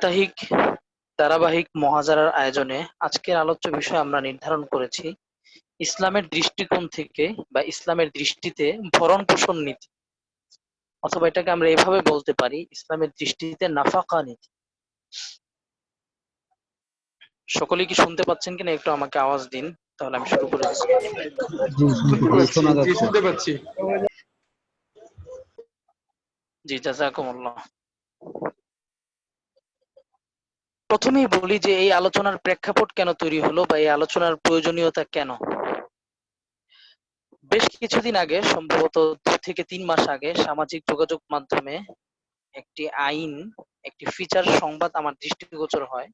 সাপ্তাহিক ধারাবাহিক মহাজারার আয়োজনে আজকের আলোচ্য বিষয় আমরা নির্ধারণ করেছি ইসলামের দৃষ্টিকোণ থেকে বা ইসলামের দৃষ্টিতে ভরণ পোষণ নীতি, অথবা এটাকে আমরা এভাবে বলতে পারি ইসলামের দৃষ্টিতে নাফাকা নীতি। সকলেই কি শুনতে পাচ্ছেন কিনা একটু আমাকে আওয়াজ দিন, তাহলে আমি শুরু করে দিচ্ছি। শুনতে পাচ্ছি। জি, জাযাকুমুল্লাহ। প্রথমেই বলি যে এই আলোচনার প্রেক্ষাপট কেন তৈরি হলো বা এই আলোচনার প্রয়োজনীয়তা কেন। বেশ কিছুদিন আগে, সম্ভবত 2 থেকে 3 মাস আগে, সামাজিক যোগাযোগ মাধ্যমে একটি আইন, একটি ফিচার সংবাদ আমার দৃষ্টিগোচর হয়।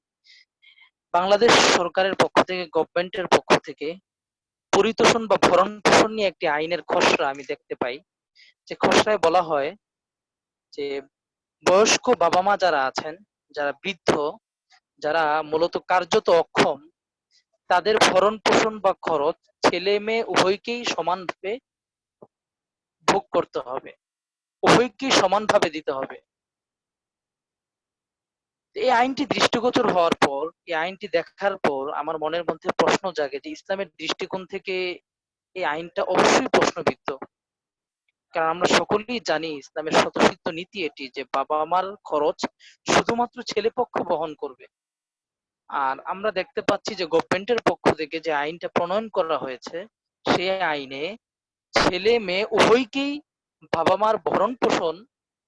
বাংলাদেশ সরকারের পক্ষ থেকে, গভর্নমেন্টের পক্ষ থেকে পরিতোষণ বা ভরণ পোষণ নিয়ে একটি আইনের খসড়া আমি দেখতে পাই। যে খসড়ায় বলা হয় যে বয়স্ক বাবা মা যারা আছেন, যারা বৃদ্ধ, যারা মূলত কার্যত অক্ষম, তাদের ভরণ পোষণ বা খরচ ছেলে মেয়ে উভয়কেই সমানভাবে ভোগ করতে হবে, উভয়কেই সমানভাবে দিতে হবে। এই আইনটি দৃষ্টিগোচর হওয়ার পর, এই আইনটি দেখার পর আমার মনের মধ্যে প্রশ্ন জাগে যে ইসলামের দৃষ্টিকোণ থেকে এই আইনটা অবশ্যই প্রশ্নবিদ্ধ। কারণ আমরা সকলেই জানি ইসলামের স্বতঃসিদ্ধ নীতি এটি যে বাবা মার খরচ শুধুমাত্র ছেলে পক্ষ বহন করবে। আর আমরা দেখতে পাচ্ছি যে গভর্নমেন্টের পক্ষ থেকে যে আইনটা প্রণয়ন করা হয়েছে, সেই আইনে ছেলে মেয়ে উভয়কেই বাবা মার ভরণ পোষণ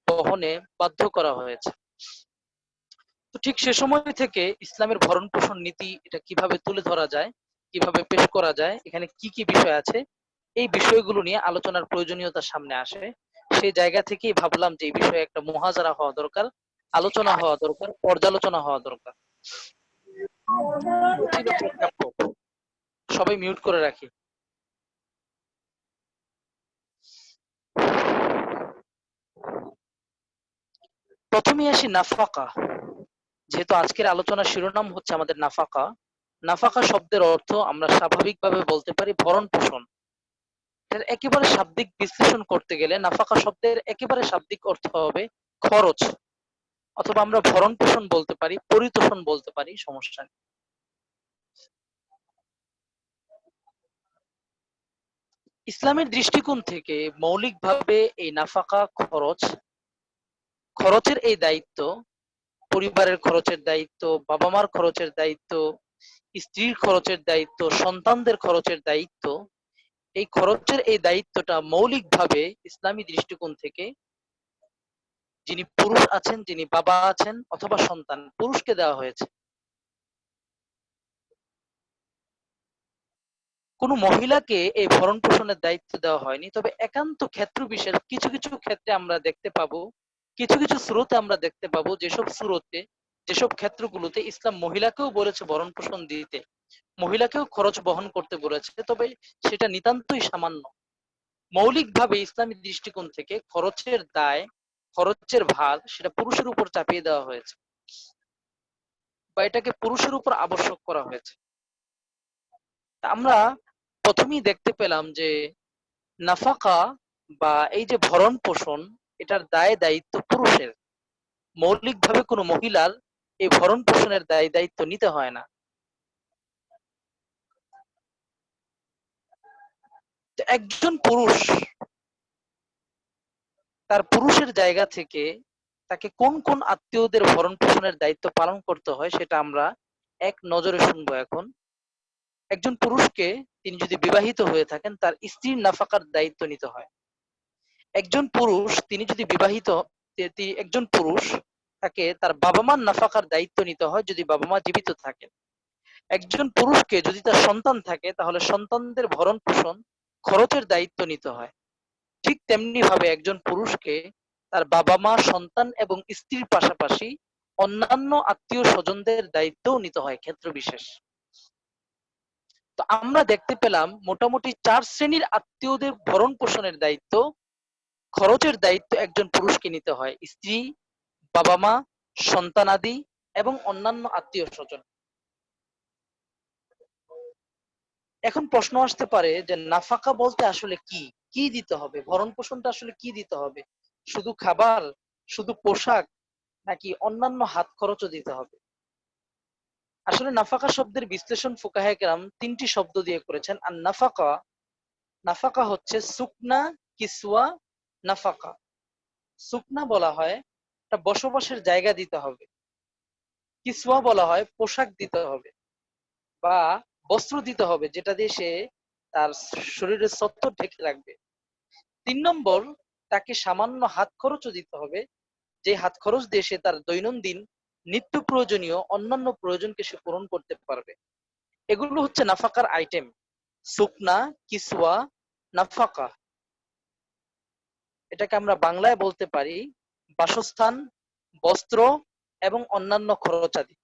বহনে বাধ্য করা হয়েছে। তো ঠিক সে সময় থেকে ইসলামের ভরণ পোষণ নীতি এটা কিভাবে তুলে ধরা যায়, কিভাবে পেশ করা যায়, এখানে কি কি বিষয় আছে, এই বিষয়গুলো নিয়ে আলোচনার প্রয়োজনীয়তা সামনে আসে। সেই জায়গা থেকেই ভাবলাম যে এই বিষয়ে একটা মুহাজারা হওয়া দরকার, আলোচনা হওয়া দরকার, পর্যালোচনা হওয়া দরকার। সবাই মিউট করে রাখি। প্রথমেই আসি নাফাকা। যেহেতু আজকের আলোচনার শিরোনাম হচ্ছে আমাদের নাফাকা, নাফাকা শব্দের অর্থ আমরা স্বাভাবিকভাবে বলতে পারি ভরণ পোষণ। এর একেবারে শাব্দিক বিশ্লেষণ করতে গেলে নাফাকা শব্দের একেবারে শাব্দিক অর্থ হবে খরচ, অথবা আমরা ভরণ পোষণ বলতে পারি, পরিতোষণ বলতে পারি, সমস্যা নেই। ইসলামের দৃষ্টিকোণ থেকে মৌলিকভাবে এই নাফাকা খরচের এই দায়িত্ব, পরিবারের খরচের দায়িত্ব, বাবা মার খরচের দায়িত্ব, স্ত্রীর খরচের দায়িত্ব, সন্তানদের খরচের দায়িত্ব, এই খরচের এই দায়িত্বটা মৌলিকভাবে ইসলামী দৃষ্টিকোণ থেকে যিনি পুরুষ আছেন, যিনি বাবা আছেন অথবা সন্তান, পুরুষকে দেওয়া হয়েছে। কোন মহিলাকে এই ভরণ পোষণের দায়িত্ব দেওয়া হয়নি। তবে একান্ত ক্ষেত্র বিশেষ কিছু কিছু ক্ষেত্রে আমরা দেখতে পাবো, কিছু কিছু সুরতে আমরা দেখতে পাবো, যেসব ক্ষেত্রগুলোতে ইসলাম মহিলাকেও বলেছে ভরণ পোষণ দিতে, মহিলাকেও খরচ বহন করতে বলেছে, তবে সেটা নিতান্তই সামান্য। মৌলিকভাবে ইসলামী দৃষ্টিকোণ থেকে খরচের দায়, খরচের ভার সেটা পুরুষের উপর চাপিয়ে দেওয়া হয়েছে, বা এটাকে পুরুষের উপর আবশ্যক করা হয়েছে। আমরা প্রথমেই দেখতে পেলাম যে নাফাকা বা এই যে ভরণ পোষণ, এটার দায় দায়িত্ব পুরুষের। মৌলিকভাবে কোনো মহিলার এই ভরণ পোষণের দায় দায়িত্ব নিতে হয় না। একজন পুরুষ তার পুরুষের জায়গা থেকে তাকে কোন কোন আত্মীয়দের ভরণ পোষণের দায়িত্ব পালন করতে হয় সেটা আমরা এক নজরে শুনবো এখন। একজন পুরুষকে, তিনি যদি বিবাহিত হয়ে থাকেন, তার স্ত্রীর নাফাকার দায়িত্ব নিতে হয়। একজন পুরুষ, তিনি যদি বিবাহিত, একজন পুরুষ, তাকে তার বাবা মার নাফাকার দায়িত্ব নিতে হয় যদি বাবা মা জীবিত থাকেন। একজন পুরুষকে যদি তার সন্তান থাকে, তাহলে সন্তানদের ভরণ পোষণ খরচের দায়িত্ব নিতে হয়। ঠিক তেমনি ভাবে একজন পুরুষকে তার বাবা মা, সন্তান এবং স্ত্রীর পাশাপাশি অন্যান্য আত্মীয় স্বজনদের দায়িত্বও নিতে হয় ক্ষেত্র বিশেষ। তো আমরা দেখতে পেলাম মোটামুটি 4 শ্রেণীর আত্মীয়দের ভরণ পোষণের দায়িত্ব, খরচের দায়িত্ব একজন পুরুষকে নিতে হয়: স্ত্রী, বাবা মা, সন্তানাদি এবং অন্যান্য আত্মীয় স্বজন। এখন প্রশ্ন আসতে পারে যে নাফাকা বলতে আসলে কি, কি দিতে হবে, ভরণ পোষণটা আসলে কি দিতে হবে? শুধু খাবার, শুধু পোশাক, নাকি অন্যান্য হাত খরচও দিতে হবে? আসলে নাফাকা শব্দের বিশ্লেষণ ফুকাহায়ে কেরাম তিনটি শব্দ দিয়ে করেছেন। আর নাফাকা, নাফাকা হচ্ছে সুকনা, কিসওয়া, নাফাকা। সুকনা বলা হয় একটা বসবাসের জায়গা দিতে হবে, কিসওয়া বলা হয় পোশাক দিতে হবে বা বস্ত্র দিতে হবে যেটা দিয়ে সে তার শরীরের সত্তর ঢেকে রাখবে। ৩ নম্বর, তাকে সামান্য হাত খরচও দিতে হবে, যে হাত খরচ দিয়ে সে তার দৈনন্দিন নিত্য প্রয়োজনীয় অন্যান্য প্রয়োজনকে সে পূরণ করতে পারবে। এগুলো হচ্ছে নাফাকার আইটেম: সুকনা, কিসওয়া, নাফাকা। এটাকে আমরা বাংলায় বলতে পারি বাসস্থান, বস্ত্র এবং অন্যান্য খরচাদি।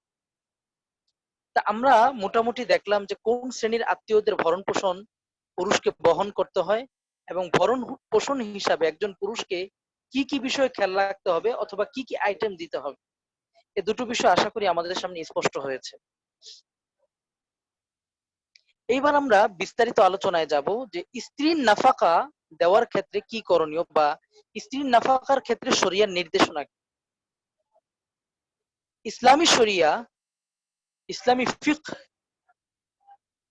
তা আমরা মোটামুটি দেখলাম যে কোন শ্রেণীর আত্মীয়দের ভরণ পোষণ পুরুষকে বহন করতে হয় এবং ভরণ পোষণ হিসাবে একজন পুরুষকে কি কি বিষয়ে খেয়াল রাখতে হবে অথবা কি কি আইটেম দিতে হবে। এই দুটো বিষয় আশা করি আমাদের সামনে স্পষ্ট হয়েছে। এইবার আমরা বিস্তারিত আলোচনায় যাব যে স্ত্রীর নাফাকা দেওয়ার ক্ষেত্রে কি করণীয় বা স্ত্রীর নাফাকার ক্ষেত্রে শরিয়ার নির্দেশনা কি। ইসলামী শরিয়া, ইসলামী ফিকহ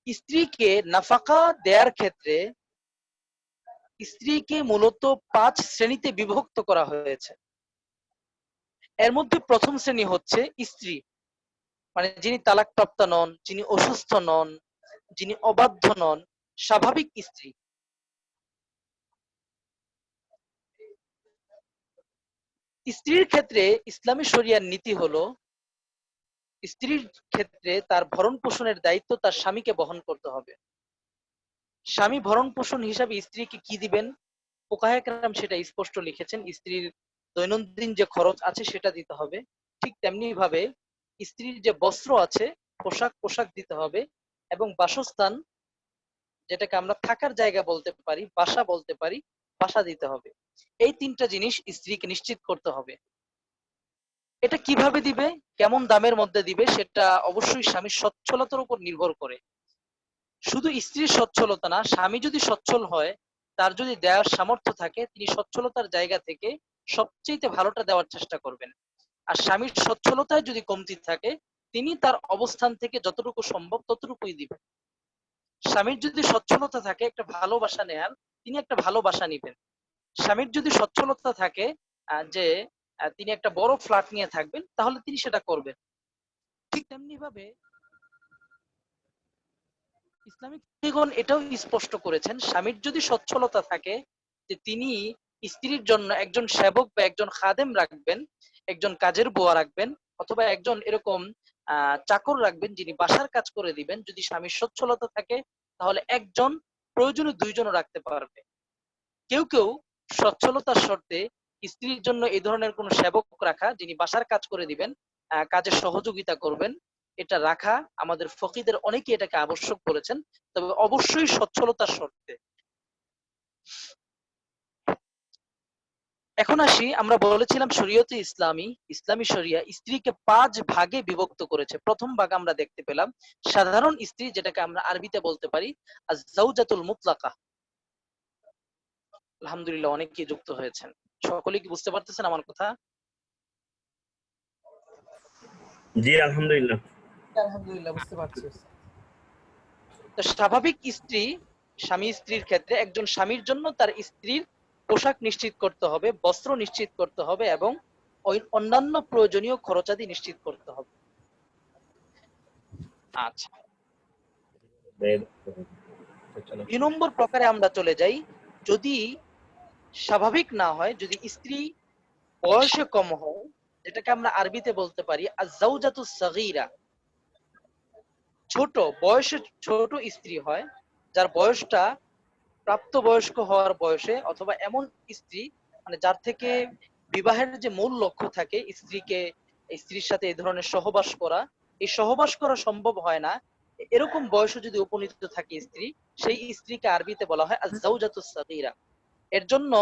স্ত্রীকে নাফাকা দেওয়ার ক্ষেত্রে স্ত্রীকে মূলত 5 শ্রেণীতে বিভক্ত করা হয়েছে। এর মধ্যে প্রথম শ্রেণী হচ্ছে স্ত্রী, মানে যিনি তালাকপ্রাপ্তা নন, যিনি অসুস্থ নন, যিনি অবাধ্য নন, স্বাভাবিক স্ত্রী। স্ত্রীর ক্ষেত্রে ইসলামী শরিয়ার নীতি হলো স্ত্রীর ক্ষেত্রে তার ভরণ পোষণের দায়িত্ব তার স্বামীকে বহন করতে হবে। স্বামী ভরণ পোষণ হিসাবে স্ত্রীকে কি দিবেন, ফুকাহায়ে কেরাম সেটা স্পষ্ট লিখেছেন। স্ত্রীর দৈনন্দিন যে খরচ আছে সেটা দিতে হবে। ঠিক তেমনি ভাবে স্ত্রীর যে বস্ত্র আছে, পোশাক দিতে হবে এবং বাসস্থান, যেটাকে আমরা থাকার জায়গা বলতে পারি, বাসা বলতে পারি, বাসা দিতে হবে। এই 3টা জিনিস স্ত্রীকে নিশ্চিত করতে হবে। এটা কিভাবে দিবে, কেমন দামের মধ্যে দিবে, সেটা অবশ্যই স্বামীর সচ্ছলতার উপর নির্ভর করে। শুধু স্ত্রীর সচ্ছলতা না, স্বামী যদি সচ্ছল হয়, তার যদি দেওয়ার সামর্থ্য থাকে, তিনি সচ্ছলতার জায়গা থেকে সবচেয়ে ভালোটা দেওয়ার চেষ্টা করবেন। আর স্বামীর সচ্ছলতায় যদি কমতি থাকে, তিনি তার অবস্থান থেকে যতটুকু সম্ভব ততটুকুই দিবেন। স্বামীর যদি সচ্ছলতা থাকে একটা ভালোবাসা নেয়ার, তিনি একটা ভালোবাসা নিবেন। স্বামীর যদি সচ্ছলতা থাকে যে তিনি একটা বড় ফ্ল্যাট নিয়ে থাকবেন, তাহলে তিনি সেটা করবেন। ঠিক তেমনি ভাবে ইসলামিক দৃষ্টিকোণ এটাও স্পষ্ট করেছেন, স্বামীর যদি সচ্ছলতা থাকে যে তিনি স্ত্রীর জন্য একজন সেবক বা একজন খাদেম রাখবেন, একজন কাজের বুয়া রাখবেন, অথবা একজন এরকম চাকর রাখবেন যিনি বাসার কাজ করে দিবেন। যদি স্বামীর সচ্ছলতা থাকে তাহলে একজন, প্রয়োজনে 2জনও রাখতে পারবে। কেউ কেউ সচ্ছলতার শর্তে স্ত্রীর জন্য এই ধরনের কোন সেবক রাখা যিনি বাসার কাজ করে দিবেন, কাজে সহযোগিতা করবেন, এটা রাখা আমাদের ফকিদের অনেকে এটাকে আবশ্যক বলেছেন, তবে অবশ্যই সচ্ছলতার শর্তে। এখন আসি, আমরা বলেছিলাম শরীয়তে ইসলামী, ইসলামী শরিয়া স্ত্রীকে 5 ভাগে বিভক্ত করেছে। প্রথম ভাগ আমরা দেখতে পেলাম সাধারণ স্ত্রী, যেটাকে আমরা আরবিতে বলতে পারি আজ-জাওজাতুল মুতলাকা। আলহামদুলিল্লাহ, অনেকেই যুক্ত হয়েছেন। সকলে কি বুঝতে পারতেছেন আমার কথা? জি আলহামদুলিল্লাহ। আলহামদুলিল্লাহ, বুঝতে পারছি। তো স্বাভাবিক স্ত্রী, স্বামী স্ত্রীর ক্ষেত্রে একজন স্বামীর জন্য তার স্ত্রীর পোশাক নিশ্চিত করতে হবে, বস্ত্র নিশ্চিত করতে হবে এবং অন্যান্য প্রয়োজনীয় খরচাদি নিশ্চিত করতে হবে। আচ্ছা, 2 নম্বর প্রকারে আমরা চলে যাই। যদি স্বাভাবিক না হয়, যদি স্ত্রী বয়সে কম হয়, যেটাকে আমরা আরবিতে বলতে পারি আজ-জাওজাতুস সাগীরা, ছোট বয়সে ছোট স্ত্রী হয়, যার বয়সটা প্রাপ্তবয়স্ক হওয়ার বয়সে, অথবা এমন স্ত্রী মানে যার থেকে বিবাহের যে মূল লক্ষ্য থাকে স্ত্রীর সাথে এই ধরনের সহবাস করা, এই সহবাস করা সম্ভব হয় না, এরকম বয়সে যদি উপনীত থাকে স্ত্রী, সেই স্ত্রীকে আরবিতে বলা হয় আজ-জাওজাতুস সাগীরা। এর জন্য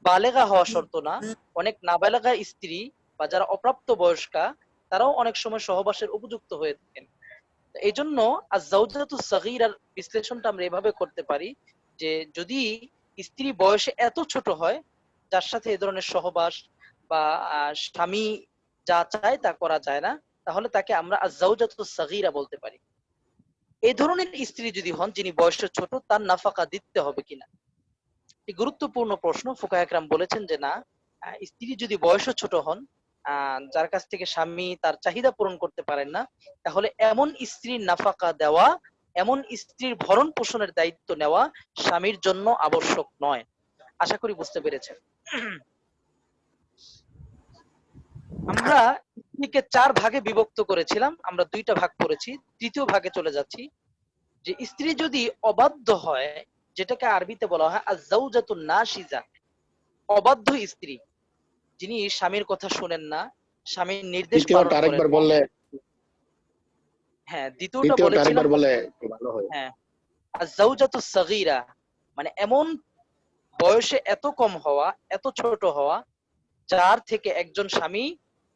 বালেগা হওয়া শর্ত না, অনেক নাবালেগা স্ত্রী বা যারা অপ্রাপ্ত বয়স্কা, তারাও অনেক সময় সহবাসের উপযুক্ত হয়ে থাকেন। এই জন্য আজ-জাওজাতুস সাগীরার বিশ্লেষণটা আমরা এভাবে করতে পারি যে যদি স্ত্রী বয়সে এত ছোট হয়, যার সাথে এই ধরনের সহবাস বা স্বামী যা চায় তা করা যায় না, তাহলে তাকে আমরা আয-যাওজাতুস সাগীরা বলতে পারি। এই ধরনের স্ত্রী যদি হন যিনি বয়সে ছোট, তার নাফাকা দিতে হবে কিনা, একটি গুরুত্বপূর্ণ প্রশ্ন। ফুকাহা কেরাম বলেছেন যে না, স্ত্রী যদি বয়সে ছোট হন, যার কাছ থেকে স্বামী তার চাহিদা পূরণ করতে পারেন না, তাহলে এমন স্ত্রীর নাফাকা দেওয়া, এমন স্ত্রীর ভরণ পোষণের দায়িত্ব নেওয়া স্বামীর জন্য আবশ্যক নয়। আশা করি বুঝতে পেরেছেন। আমরা স্ত্রীকে 4 ভাগে বিভক্ত করেছিলাম, আমরা 2টা ভাগ করেছি, তৃতীয় ভাগে চলে যাচ্ছি। যে স্ত্রী যদি অবাধ্য হয়, যেটাকে আরবিতে বলা হয় আয-যাওজাতুন নাশিজা, অবাধ্য স্ত্রী, যিনি স্বামীর কথা শোনেন না, স্বামীর নির্দেশ পালন দ্বিতীয়টা করেন আরেকবার না। বললে, হ্যাঁ, দ্বিতীয়টা দ্বিতীয়টা বলেছিলাম, আরেকবার বলে একটু ভালো হয়। হ্যাঁ, আয-যাওজাতুস সাগীরা, মানে এমন বয়সে এত কম হওয়া, এত ছোট হওয়া, যার থেকে একজন স্বামী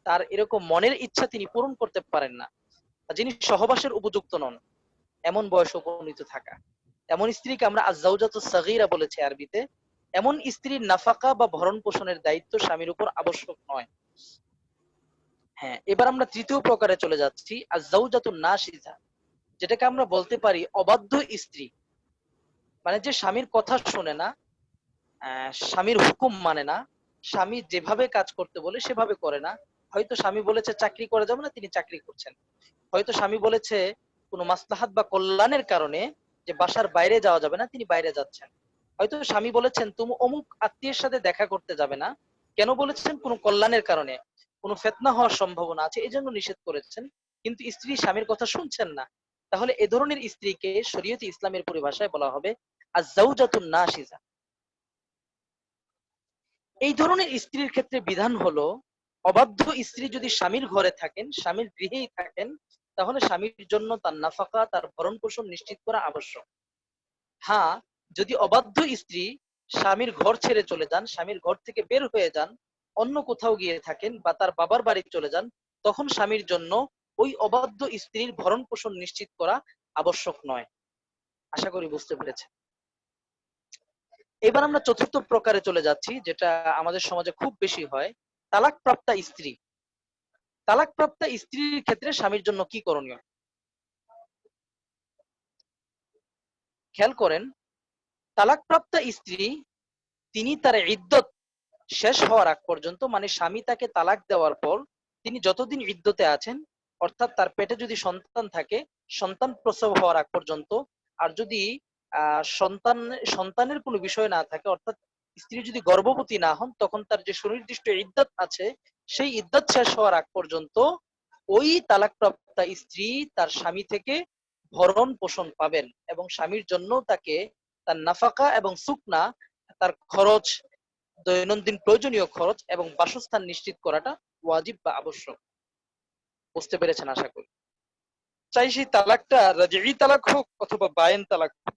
তার এরকম মনের ইচ্ছা তিনি পূরণ করতে পারেন না, যিনি সহবাসের উপযুক্ত নন, এমন বয়সে উপনীত থাকা, এমন স্ত্রীকে আমরা আয-যাওজাতুস সাগীরা বলেছি আরবিতে। এমন স্ত্রীর নাফাকা বা ভরণ পোষণের দায়িত্ব স্বামীর উপর আবশ্যক নয়। হ্যাঁ, এবার আমরা তৃতীয় প্রকারে চলে যাচ্ছি, আয-যাওজাতুন নাশিজা, যেটাকে আমরা বলতে পারি অবাধ্য স্ত্রী, মানে যে স্বামীর কথা শোনে না, স্বামীর হুকুম মানে না, স্বামী যেভাবে কাজ করতে বলে সেভাবে করে না। হয়তো স্বামী বলেছে চাকরি করা যাবে না, তিনি চাকরি করছেন। হয়তো স্বামী বলেছে কোনো মাসলাহাত বা কল্যাণের কারণে যে বাসার বাইরে যাওয়া যাবে না, তিনি বাইরে যাচ্ছেন। হয়তো স্বামী বলেছেন তুমি অমুক আত্মীয়ের সাথে দেখা করতে যাবে না, কেন বলেছেন? কোনো কল্যাণের কারণে, কোনো ফিতনা হওয়ার সম্ভাবনা আছে, এই জন্য নিষেধ করেছেন, কিন্তু স্ত্রী স্বামীর কথা শুনছেন না। তাহলে এ ধরনের স্ত্রীকে শরীয়তে ইসলামের পরিভাষায় বলা হবে আয-যাওজাতুন নাশিজা। এই ধরনের স্ত্রীর ক্ষেত্রে বিধান হলো, অবাধ্য স্ত্রী যদি স্বামীর ঘরে থাকেন, স্বামীর গৃহেই থাকেন, তাহলে স্বামীর জন্য তার নাফাকা, তার ভরণ পোষণ নিশ্চিত করা আবশ্যক। হ্যাঁ, যদি অবাধ্য স্ত্রী স্বামীর ঘর ছেড়ে চলে যান, স্বামীর ঘর থেকে বের হয়ে যান, অন্য কোথাও গিয়ে থাকেন বা তার বাবার বাড়ি চলে যান, তখন স্বামীর জন্য ওই অবাধ্য স্ত্রীর ভরণ পোষণ নিশ্চিত করা আবশ্যক নয়। আশা করি বুঝতে পেরেছেন। এবার আমরা চতুর্থ প্রকারে চলে যাচ্ছি, যেটা আমাদের সমাজে খুব বেশি হয়, তালাকপ্রাপ্তা স্ত্রী। তালাকপ্রাপ্তা স্ত্রীর ক্ষেত্রে স্বামীর জন্য কি করণীয়? খেয়াল করেন, তালাকপ্রাপ্তা স্ত্রী তিনি তার ইদ্যত শেষ হওয়ার আগ পর্যন্ত, মানে স্বামী তাকে তালাক দেওয়ার পর তিনি যতদিন ইদ্যতে আছেন, অর্থাৎ তার পেটে যদি সন্তান থাকে, সন্তান প্রসব হওয়ার আগ পর্যন্ত, আর যদি সন্তানের কোনো বিষয় না থাকে, অর্থাৎ স্ত্রী যদি গর্ভবতী না হন, তখন তার যে সুনির্দিষ্ট ইদ্যত আছে, সেই ইদ্যত শেষ হওয়ার আগ পর্যন্ত ওই তালাকপ্রাপ্তা স্ত্রী তার স্বামী থেকে ভরণ পোষণ পাবেন, এবং স্বামীর জন্য তাকে তার নাফাকা এবং সুকনা, তার খরচ, দৈনন্দিন প্রয়োজনীয় খরচ এবং বাসস্থান নিশ্চিত করাটা ওয়াজিব বা আবশ্যক। বুঝতে পেরেছেন আশা করি। চাই সেই তালাকটা রাজিঈ তালাক হোক অথবা বায়েন তালাক হোক।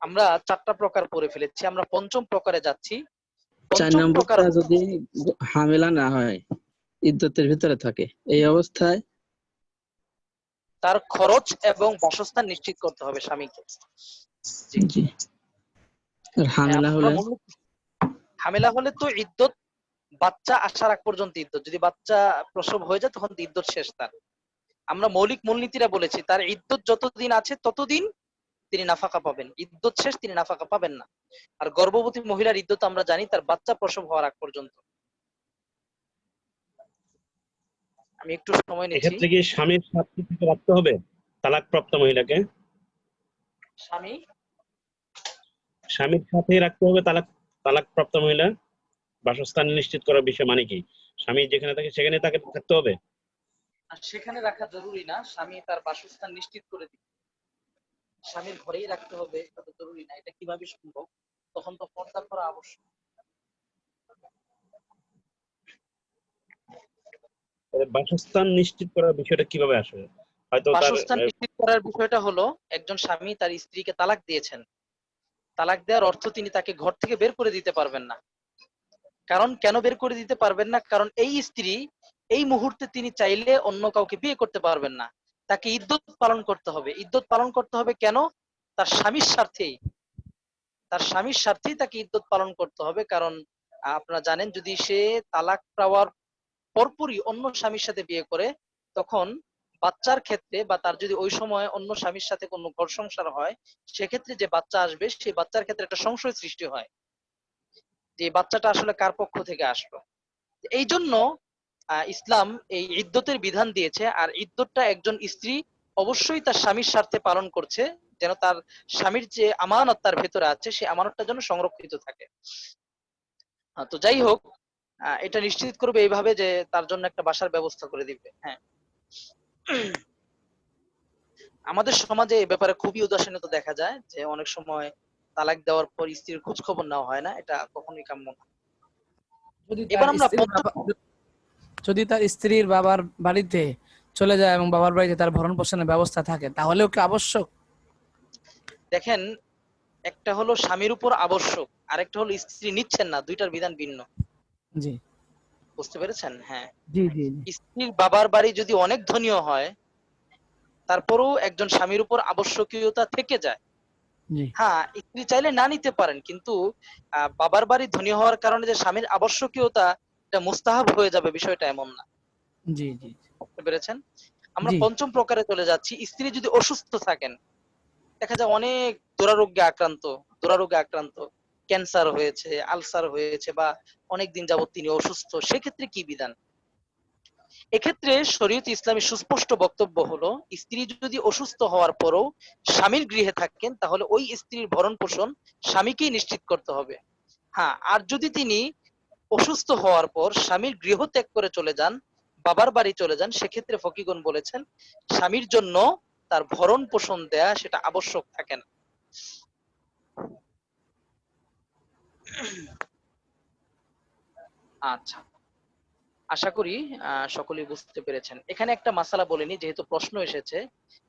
আমরা 4টা প্রকার পড়ে ফেলেছি, আমরা পঞ্চম প্রকারে যাচ্ছি। 4 পঞ্চম প্রকার নম্বরটা যদি হামেলা না হয়, ইদ্যতের ভিতরে থাকে, এই অবস্থায় তার খরচ এবং বাসস্থান নিশ্চিত করতে হবে স্বামীকে। জি, জি। আর হামেলা আমরা হলে হামেলা হলে তো ইদ্যত বাচ্চা আসার আগ পর্যন্ত ইদ্যত, যদি বাচ্চা প্রসব হয়ে যায় তখন ইদ্যত শেষ তার। আমরা মৌলিক মূলনীতিরা বলেছি, তার ইদ্যত যতদিন আছে ততদিন তিনি নাফাকা পাবেন, ইদ্যত শেষ তিনি নাফাকা পাবেন না। আর গর্ভবতী মহিলার ইদ্যত আমরা জানি তার বাচ্চা প্রসব হওয়ার আগ পর্যন্ত। আমি একটু সময় নিচ্ছি। এক্ষেত্রে কি স্বামীর সাথে থেকে রাখতে হবে তালাকপ্রাপ্ত মহিলাকে? স্বামীর সাথে রাখতে হবে তালাকপ্রাপ্ত মহিলা বাসস্থান নিশ্চিত করার বিষয় মানে কি? স্বামী যেখানে থাকে সেখানে তাকে থাকতে হবে? আর সেখানে রাখা জরুরি না, স্বামী তার বাসস্থান নিশ্চিত করে দিবে, স্বামীর ঘরেই রাখতে হবে এটা জরুরি না। এটা কিভাবে সম্ভব? তখন তো পর্দা করা আবশ্যক। বাসস্থান নিশ্চিত করার বিষয়টা কিভাবে আসে? হয়তো তার বাসস্থান নিশ্চিত করার বিষয়টা হলো, একজন স্বামী তার স্ত্রীকে তালাক দিয়েছেন, তালাক দেওয়ার অর্থ তিনি তাকে ঘর থেকে বের করে দিতে পারবেন না। কারণ কেন বের করে দিতে পারবেন না? কারণ এই স্ত্রী এই মুহূর্তে তিনি চাইলে অন্য কাউকে বিয়ে করতে পারবেন না, তাকে ইদ্যত পালন করতে হবে। ইদ্যত পালন করতে হবে কেন? তার স্বামীর স্বার্থেই, তার স্বামীর স্বার্থেই তাকে ইদ্যত পালন করতে হবে। কারণ আপনারা জানেন যদি সে তালাক পাওয়ার পরপরই অন্য স্বামীর সাথে বিয়ে করে, তখন বাচ্চার ক্ষেত্রে বা তার যদি ওই সময় অন্য স্বামীর সাথে কোনো ঘর সংসার হয়, সেক্ষেত্রে যে বাচ্চা আসবে সেই বাচ্চার ক্ষেত্রে একটা সংশয় সৃষ্টি হয় যে এই বাচ্চাটা আসলে কার পক্ষ থেকে আসলো। এই জন্য ইসলাম এই ইদ্যতের বিধান দিয়েছে, আর ইদ্যতটা একজন স্ত্রী অবশ্যই তার স্বামীর স্বার্থে পালন করছে, যেন তার স্বামীর যে আমানত তার ভেতরে আছে সেই আমানতটা যেন সংরক্ষিত থাকে। তো যাই হোক, এটা নিশ্চিত করবে এইভাবে যে তার জন্য একটা বাসার ব্যবস্থা করে দিবে। হ্যাঁ, আমাদের সমাজে এই ব্যাপারে খুবই উদাসীনতা দেখা যায়, যে অনেক সময় তালাক দেওয়ার পর স্ত্রীর খোঁজ খবর নেওয়া হয় না, এটা কখনোই কাম্য না। যদি এবার তার আমরা স্ত্রীর যদি তার স্ত্রীর বাবার বাড়িতে চলে যায় এবং বাবার বাড়িতে তার ভরণ পোষণের ব্যবস্থা থাকে, তাহলেও কি আবশ্যক? দেখেন, একটা হলো স্বামীর উপর আবশ্যক, আরেকটা হলো স্ত্রী নিচ্ছেন না, দুইটার বিধান ভিন্ন। জি বুঝতে পেরেছেন? হ্যাঁ, জি জি জি স্ত্রীর বাবার বাড়ি যদি অনেক ধনীও হয়, তারপরেও একজন স্বামীর উপর আবশ্যকীয়তা থেকে যায়। জি হ্যাঁ, স্ত্রী চাইলে না নিতে পারেন, কিন্তু বাবার বাড়ি ধনী হওয়ার কারণে যে স্বামীর আবশ্যকীয়তা এটা মুস্তাহাব হয়ে যাবে, বিষয়টা এমন না। জি জি বুঝতে পেরেছেন? আমরা জি পঞ্চম প্রকারে চলে যাচ্ছি। স্ত্রী যদি অসুস্থ থাকেন, দেখা যায় অনেক দুরারোগে আক্রান্ত, ক্যান্সার হয়েছে, আলসার হয়েছে, বা অনেক দিন যাবত তিনি অসুস্থ, সেক্ষেত্রে কি বিধান? এক্ষেত্রে শরীয়ত ইসলামের সুস্পষ্ট বক্তব্য হলো, স্ত্রী যদি অসুস্থ হওয়ার পরও স্বামীর গৃহে থাকেন, তাহলে ওই স্ত্রীর ভরণ পোষণ স্বামীকেই নিশ্চিত করতে হবে। হ্যাঁ, আর যদি তিনি অসুস্থ হওয়ার পর স্বামীর গৃহ ত্যাগ করে চলে যান, বাবার বাড়ি চলে যান, সেক্ষেত্রে ফকিগণ বলেছেন স্বামীর জন্য তার ভরণ পোষণ দেয়া সেটা আবশ্যক থাকে না। আচ্ছা, আশা করি সকলেই বুঝতে পেরেছেন। এখানে একটা মাসালা বলিনি, যেহেতু প্রশ্ন এসেছে,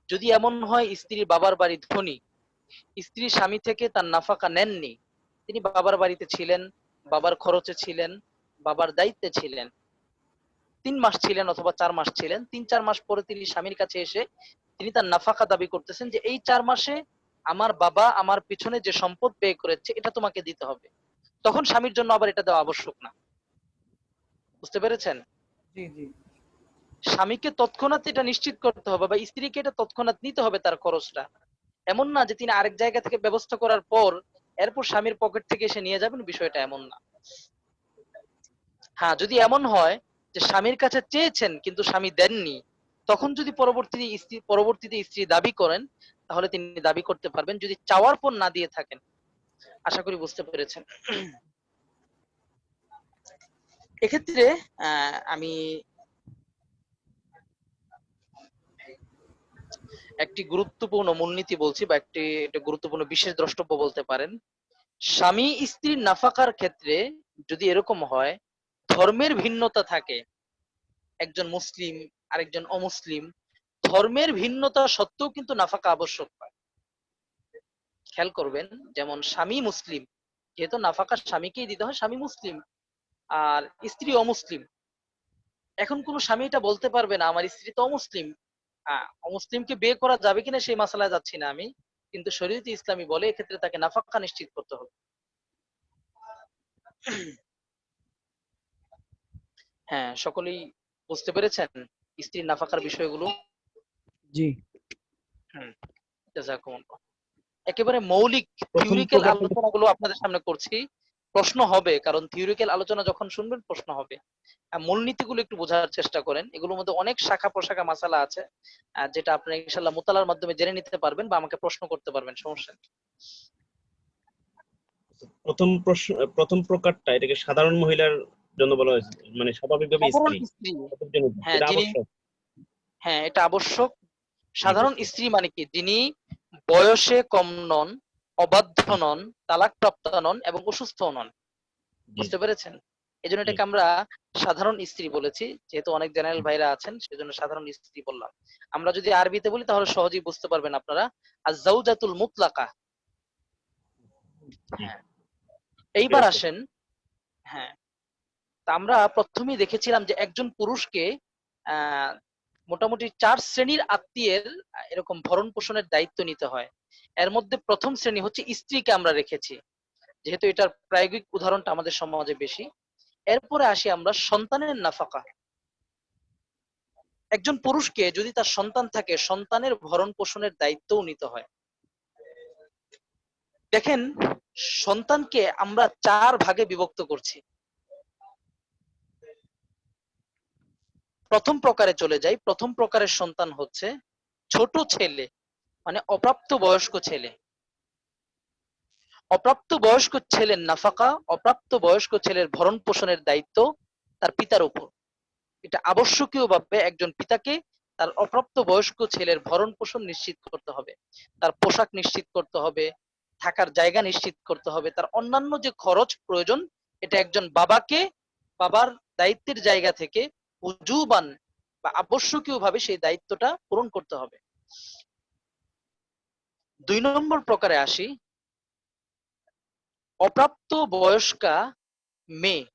যদি এমন হয় স্ত্রীর বাবার বাড়ি ধনী, স্ত্রী স্বামী থেকে তার নাফাকা নেননি, তিনি বাবার বাড়িতে ছিলেন, বাবার খরচে ছিলেন, বাবার দায়িত্বে ছিলেন, 3 মাস ছিলেন অথবা 4 মাস ছিলেন, 3-4 মাস পরে তিনি স্বামীর কাছে এসে তিনি তার নাফাকা দাবি করতেছেন যে এই 4 মাসে আমার বাবা আমার পিছনে যে সম্পদ ব্যয় করেছে এটা তোমাকে দিতে হবে, তখন স্বামীর জন্য আবার এটা দেওয়া আবশ্যক না। বুঝতে পেরেছেন? জি জি স্বামীকে তৎক্ষণাৎ এটা নিশ্চিত করতে হবে, বা স্ত্রীকে এটা তৎক্ষণাৎ নিতে হবে তার খরচটা। এমন না যে তিনি আরেক জায়গা থেকে ব্যবস্থা করার পর এরপর স্বামীর পকেট থেকে এসে নিয়ে যাবেন, বিষয়টা এমন না। হ্যাঁ, যদি এমন হয় যে স্বামীর কাছে চেয়েছেন কিন্তু স্বামী দেননি, তখন যদি পরবর্তীতে স্ত্রী দাবি করেন, তাহলে তিনি দাবি করতে পারবেন, যদি চাওয়ার পর না দিয়ে থাকেন। আশা করি বুঝতে পেরেছেন। এক্ষেত্রে আমি একটি গুরুত্বপূর্ণ মূলনীতি বলছি, বা একটা গুরুত্বপূর্ণ বিশেষ দ্রষ্টব্য বলতে পারেন। স্বামী স্ত্রীর নাফাকার ক্ষেত্রে যদি এরকম হয়, ধর্মের ভিন্নতা থাকে, একজন মুসলিম আরেকজন অমুসলিম, ধর্মের ভিন্নতা সত্ত্বেও কিন্তু নাফাকা আবশ্যক হয়। খেয়াল করবেন, যেমন স্বামী মুসলিম, যেহেতু নাফাকা স্বামীকেই দিতে হয়, স্বামী মুসলিম আর স্ত্রী অমুসলিম। এখন কোন স্বামী এটা বলতে পারবে না আমার স্ত্রী তো অমুসলিম, অমুসলিমকে বিয়ে করা যাবে কিনা সেই মাসালায় যাচ্ছি না আমি, কিন্তু শরীয়তে ইসলামী বলে এক্ষেত্রে তাকে নাফাকা নিশ্চিত করতে হবে। হ্যাঁ, সকলেই বুঝতে পেরেছেন স্ত্রীর নাফাকার বিষয়গুলো? জি হুম, জাযাকুমুল্লাহ। একেবারে মৌলিক প্রথম থিওরিক্যাল প্রকারটা আলোচনাগুলো আপনাদের সামনে করছি। প্রশ্ন হবে, কারণ থিওরিক্যাল আলোচনা যখন শুনবেন প্রশ্ন হবে। মূলনীতিগুলো একটু বোঝার চেষ্টা করেন, এগুলোর মধ্যে অনেক শাখা প্রশাখা মাসালা আছে, যেটা আপনি ইনশাআল্লাহ মুতালার মাধ্যমে জেনে নিতে পারবেন বা আমাকে প্রশ্ন করতে পারবেন, সমস্যা নেই। প্রথম প্রকারটা এটাকে সাধারণ মহিলার জন্য বলা হয়েছে, মানে স্বাভাবিকভাবে সাধারণ স্ত্রী স্ত্রী, তাদের জন্য হ্যাঁ এটা যিনি, আবশ্যক। হ্যাঁ এটা আবশ্যক। জি সাধারণ বুঝতে স্ত্রী মানে কি? যিনি বয়সে কম নন, অবাধ্য জি নন, তালাকপ্রাপ্ত নন এবং অসুস্থ নন। জি বুঝতে পেরেছেন? এজন্য জি এটাকে আমরা সাধারণ স্ত্রী বলেছি, যেহেতু অনেক জেনারেল ভাইরা আছেন সেজন্য সাধারণ স্ত্রী বললাম। আমরা যদি আরবিতে বলি তাহলে সহজেই বুঝতে পারবেন আপনারা, আজ-জাওজাতুল মুতলাকা। জি হ্যাঁ, বুঝতে এইবার পেরেছি। আসেন। হ্যাঁ, তা আমরা প্রথমেই দেখেছিলাম যে একজন পুরুষকে আহ মোটামুটি 4 শ্রেণীর আত্মীয়ের এরকম ভরণ পোষণের দায়িত্ব নিতে হয়। এর মধ্যে প্রথম শ্রেণী হচ্ছে স্ত্রীকে আমরা রেখেছি। যেহেতু এটার প্রায়োগিক উদাহরণটা আমাদের সমাজে বেশি। এরপরে আসি আমরা সন্তানের নাফাকা। একজন পুরুষকে যদি তার সন্তান থাকে, সন্তানের ভরণ পোষণের দায়িত্বও নিতে হয়। দেখেন, সন্তানকে আমরা 4 ভাগে বিভক্ত করছি। প্রথম প্রকারে চলে যাই। প্রথম প্রকারের সন্তান হচ্ছে ছোট ছেলে, মানে অপ্রাপ্ত বয়স্ক ছেলে। অপ্রাপ্ত বয়স্ক ছেলের নাফাকা, অপ্রাপ্ত বয়স্ক ছেলের ভরণ পোষণের দায়িত্ব তার পিতার উপর। এটা আবশ্যকীয়ভাবে একজন পিতাকে তার অপ্রাপ্ত বয়স্ক ছেলের ভরণ পোষণ নিশ্চিত করতে হবে, তার পোশাক নিশ্চিত করতে হবে, থাকার জায়গা নিশ্চিত করতে হবে, তার অন্যান্য যে খরচ প্রয়োজন, এটা একজন বাবার দায়িত্বের জায়গা থেকে উজুবান বা আবশ্যকীয়ভাবে সেই দায়িত্বটা পূরণ করতে হবে। 2 নম্বর প্রকারে আসি, অপ্রাপ্ত বয়স্কা মেয়ে।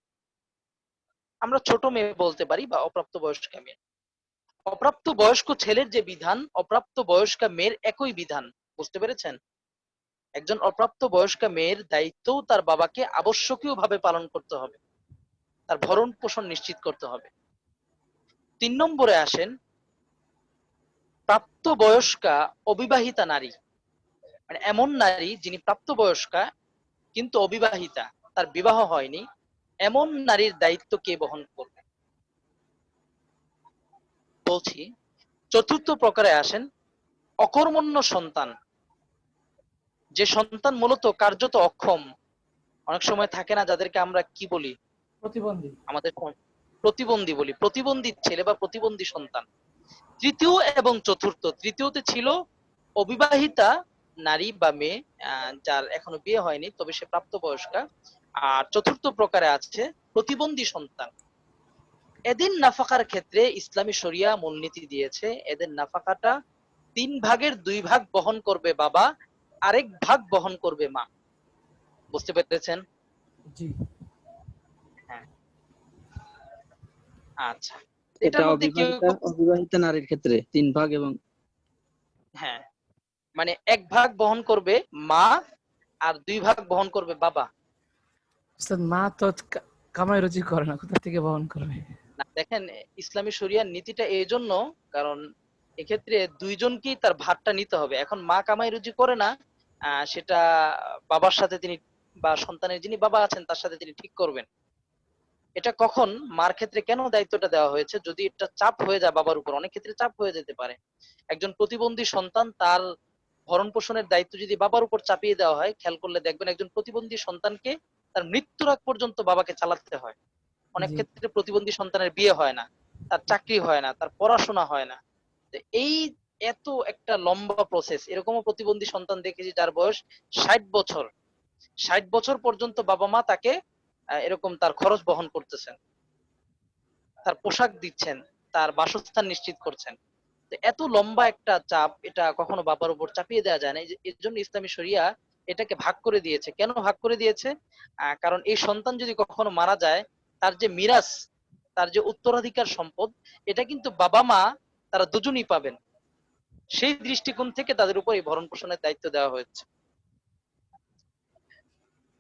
আমরা ছোট মেয়ে বলতে পারি বা অপ্রাপ্ত বয়স্কা মেয়ে। অপ্রাপ্ত বয়স্ক ছেলের যে বিধান, অপ্রাপ্ত বয়স্কা মেয়ের একই বিধান। বুঝতে পেরেছেন? একজন অপ্রাপ্ত বয়স্কা মেয়ের দায়িত্বও তার বাবাকে আবশ্যকীয়ভাবে পালন করতে হবে, তার ভরণ পোষণ নিশ্চিত করতে হবে। 3 নম্বরে আসেন প্রাপ্তবয়স্কা অবিবাহিতা নারী, মানে এমন নারী যিনি প্রাপ্তবয়স্কা কিন্তু অবিবাহিতা, তার বিবাহ হয়নি, এমন নারীর দায়িত্ব কে বহন করবে? বলছি, চতুর্থ প্রকারে আসেন অকর্মণ্য সন্তান। যে সন্তান মূলত কার্যত অক্ষম, অনেক সময় থাকে না যাদেরকে আমরা কি বলি, প্রতিবন্ধী। আমাদের প্রতিবন্ধী বলি, প্রতিবন্ধী ছেলে বা প্রতিবন্ধী সন্তান। তৃতীয় এবং চতুর্থ, তৃতীয়তে ছিল অবিবাহিতা নারী বা মেয়ে, যার এখনো বিয়ে হয়নি তবে সে প্রাপ্তবয়স্কা। আর চতুর্থ প্রকারে আছে প্রতিবন্ধী সন্তান। এদের নাফাকার ক্ষেত্রে ইসলামী শরিয়া মূলনীতি দিয়েছে, এদের নাফাকাটা 3 ভাগের 2 ভাগ বহন করবে বাবা, আরেক ভাগ বহন করবে মা। বুঝতে পেরেছেন? জি। হ্যাঁ, আচ্ছা। এটা এটার মধ্যে কেউ অবিবাহিতা নারীর ক্ষেত্রে 3 ভাগ এবং হ্যাঁ, মানে 1 ভাগ বহন করবে মা আর 2 ভাগ বহন করবে বাবা। উস্তাদ, মা তো কামাই রুজি করে না, কোথা থেকে বহন করবে? না, দেখেন, ইসলামী শরিয়ার নীতিটা এই জন্য, কারণ এক্ষেত্রে দুইজনকেই তার ভাগটা নিতে হবে। এখন মা কামাই রুজি করে না, সেটা বাবার সাথে তিনি বা সন্তানের যিনি বাবা আছেন তার সাথে তিনি ঠিক করবেন। এটা কখন মার ক্ষেত্রে কেন দায়িত্বটা দেওয়া হয়েছে, যদি এটা চাপ হয়ে যায় বাবার উপর, অনেক ক্ষেত্রে চাপ হয়ে যেতে পারে। একজন প্রতিবন্ধী সন্তান, তার ভরণ পোষণের দায়িত্ব যদি বাবার উপর চাপিয়ে দেওয়া হয়, খেয়াল করলে দেখবেন একজন প্রতিবন্ধী সন্তানকে তার মৃত্যুর আগ পর্যন্ত বাবাকে চালাতে হয়। অনেক জি। ক্ষেত্রে প্রতিবন্ধী সন্তানের বিয়ে হয় না, তার চাকরি হয় না, তার পড়াশোনা হয় না। তো এই এত একটা লম্বা প্রসেস, এরকমও প্রতিবন্ধী সন্তান দেখেছি যার বয়স 60 বছর। 60 বছর পর্যন্ত বাবা মা তাকে এরকম তার খরচ বহন করতেছেন, তার পোশাক দিচ্ছেন, তার বাসস্থান নিশ্চিত করছেন। তো এত লম্বা একটা চাপ, এটা কখনো বাবার উপর চাপিয়ে দেওয়া যায় না। এর জন্য ইসলামী শরিয়া এটাকে ভাগ করে দিয়েছে। কেন ভাগ করে দিয়েছে? কারণ এই সন্তান যদি কখনো মারা যায়, তার যে মিরাস, তার যে উত্তরাধিকার সম্পদ, এটা কিন্তু বাবা মা তারা দুজনই পাবেন। সেই দৃষ্টিকোণ থেকে তাদের উপর এই ভরণ পোষণের দায়িত্ব দেওয়া হয়েছে।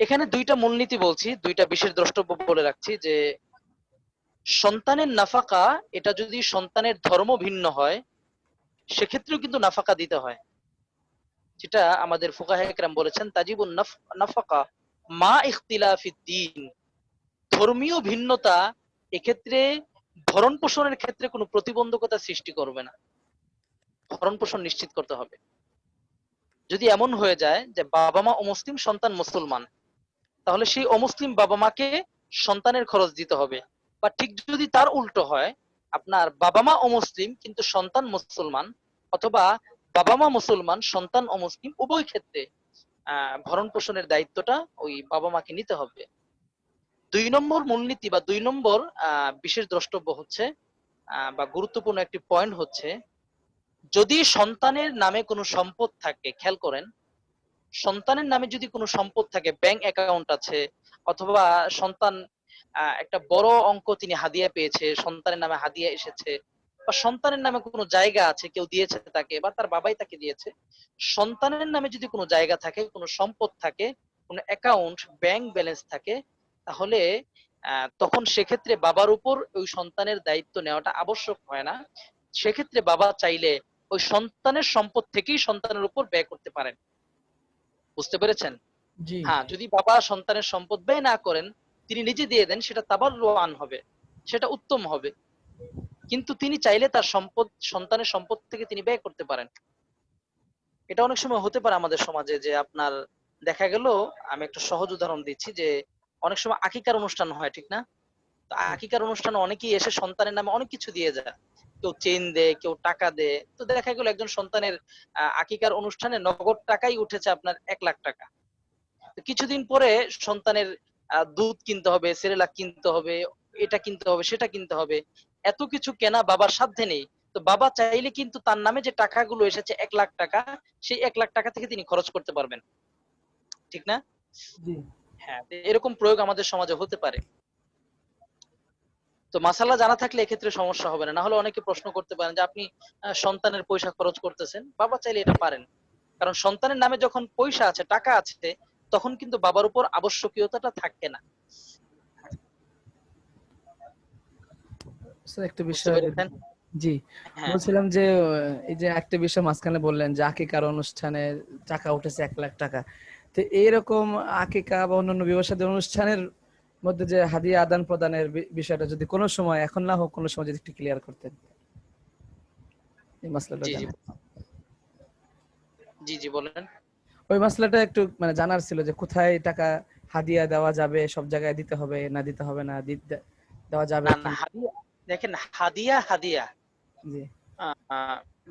এখানে 2টা মূলনীতি বলছি, 2টা বিশেষ দ্রষ্টব্য বলে রাখছি, যে সন্তানের নাফাকা, এটা যদি সন্তানের ধর্ম ভিন্ন হয় সেক্ষেত্রেও কিন্তু নাফাকা দিতে হয়। যেটা আমাদের ফুকাহে কেরাম বলেছেন, তাজিবুন নাফাকা মা ইখতিলাফিদ দ্বীন। ধর্মীয় ভিন্নতা এক্ষেত্রে ভরণ পোষণের ক্ষেত্রে কোনো প্রতিবন্ধকতা সৃষ্টি করবে না, ভরণ পোষণ নিশ্চিত করতে হবে। যদি এমন হয়ে যায় যে বাবা মা অমুসলিম, সন্তান মুসলমান, তাহলে সেই অমুসলিম বাবা মাকে সন্তানের খরচ দিতে হবে। বা ঠিক যদি তার উল্টো হয়, আপনার বাবা মা অমুসলিম কিন্তু সন্তান মুসলমান, অথবা বাবা মা মুসলমান সন্তান অমুসলিম, উভয় ক্ষেত্রে ভরণ পোষণের দায়িত্বটা ওই বাবা মাকে নিতে হবে। 2 নম্বর মূলনীতি বা 2 নম্বর বিশেষ দ্রষ্টব্য হচ্ছে, বা গুরুত্বপূর্ণ একটি পয়েন্ট হচ্ছে, যদি সন্তানের নামে কোনো সম্পদ থাকে, খেয়াল করেন, সন্তানের নামে যদি কোনো সম্পদ থাকে, ব্যাংক অ্যাকাউন্ট আছে, অথবা সন্তান একটা বড় অঙ্ক তিনি হাদিয়া পেয়েছে, সন্তানের নামে হাদিয়া এসেছে, বা সন্তানের নামে কোনো জায়গা আছে, কেউ দিয়েছে তাকে বা তার বাবাই তাকে দিয়েছে, সন্তানের নামে যদি কোনো জায়গা থাকে, কোনো সম্পদ থাকে, কোনো অ্যাকাউন্ট ব্যাংক ব্যালেন্স থাকে, তাহলে তখন সেক্ষেত্রে বাবার উপর ওই সন্তানের দায়িত্ব নেওয়াটা আবশ্যক হয় না। সেক্ষেত্রে বাবা চাইলে ওই সন্তানের সম্পদ থেকেই সন্তানের উপর ব্যয় করতে পারেন। বুঝতে পেরেছেন? জি। হ্যাঁ, যদি বাবা সন্তানের সম্পদ ব্যয় না করেন, তিনি নিজে দিয়ে দেন, সেটা তাবাররুআন হবে, সেটা উত্তম হবে। কিন্তু তিনি চাইলে তার সম্পদ, সন্তানের সম্পদ থেকে তিনি ব্যয় করতে পারেন। এটা অনেক সময় হতে পারে আমাদের সমাজে যে আপনার দেখা গেল, আমি একটা সহজ উদাহরণ দিচ্ছি যে অনেক সময় আকিকার অনুষ্ঠান হয়, ঠিক না? তো আকিকার অনুষ্ঠানে অনেকেই এসে সন্তানের নামে অনেক কিছু দিয়ে যায়। কেউ চেইন দেয়, কেউ টাকা দেয়। তো দেখা গেল একজন সন্তানের আকিকার অনুষ্ঠানে নগদ টাকাই উঠেছে আপনার 1 লাখ টাকা। তো কিছুদিন পরে সন্তানের দুধ কিনতে হবে, সেরেলাক কিনতে হবে, এটা কিনতে হবে, সেটা কিনতে হবে। এত কিছু কেনা বাবার সাধ্যে নেই। তো বাবা চাইলে কিন্তু তার নামে যে টাকাগুলো এসেছে 1 লাখ টাকা, সেই 1 লাখ টাকা থেকে তিনি খরচ করতে পারবেন। ঠিক না? জি। হ্যাঁ, তো এরকম প্রয়োগ আমাদের সমাজে হতে পারে। তো মাসালা জানা থাকলে এক্ষেত্রে সমস্যা হবে না। না হলে অনেকে প্রশ্ন করতে পারেন যে আপনি সন্তানের পয়সা খরচ করতেছেন। বাবা চাইলে এটা পারেন। কারণ সন্তানের নামে যখন পয়সা আছে, টাকা আছে, তখন কিন্তু বাবার উপর আবশ্যকীয়তাটা থাকে না। স্যার একটা বুঝতে বিষয় পেরেছেন? জি হ্যাঁ, বলছিলাম যে এই যে একটা বিষয় মাঝখানে বললেন যে আকিকার অনুষ্ঠানে টাকা উঠেছে 1 লাখ টাকা, তো এইরকম আকিকা বা অন্যান্য বিবাহ শাদী অনুষ্ঠানের মধ্যে যে হাদিয়া আদান প্রদানের বিষয়টা যদি কোনো সময়, এখন না হোক, কোনো সময় যদি একটু ক্লিয়ার করতেন এই মাসলাটা জি, জি, জানা। জি, জি, বলেন। ওই মাসলাটা একটু মানে জানার ছিল যে কোথায় টাকা হাদিয়া দেওয়া যাবে, সব জায়গায় দিতে হবে না দিতে হবে না, দেওয়া যাবে না, কি? না, হাদিয়া, দেখেন, হাদিয়া, হাদিয়া জি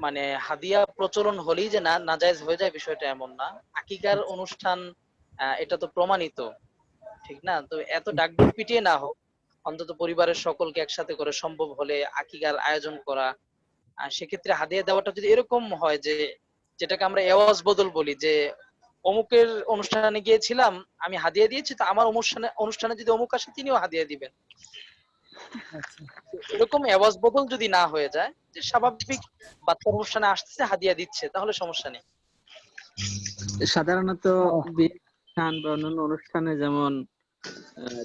মানে হাদিয়া প্রচলন হলেই যে না নাজায়েজ হয়ে যায়, বিষয়টা এমন না। আকিকার অনুষ্ঠান এটা তো প্রমাণিত, ঠিক না? তো এত ডাকডোর পিটিয়ে না হোক, অন্তত পরিবারের সকলকে একসাথে করে সম্ভব হলে আকিকার আয়োজন করা। আর সেক্ষেত্রে হাদিয়া দেওয়াটা যদি এরকম হয় যে, যেটাকে আমরা এওয়াজ বদল বলি, যে অমুকের অনুষ্ঠানে গিয়েছিলাম, আমি হাদিয়া দিয়েছি, তো আমার অনুষ্ঠানে অনুষ্ঠানে যদি অমুক আসে, তিনিও হাদিয়া দিবেন। আচ্ছা তো এরকম এওয়াজ বদল যদি না হয়ে যায়, যে স্বাভাবিক বাচ্চার অনুষ্ঠানে আসতেছে হাদিয়া দিচ্ছে, তাহলে সমস্যা নেই। সাধারণত বিয়ে অনুষ্ঠান বা অন্যান্য অনুষ্ঠানে যেমন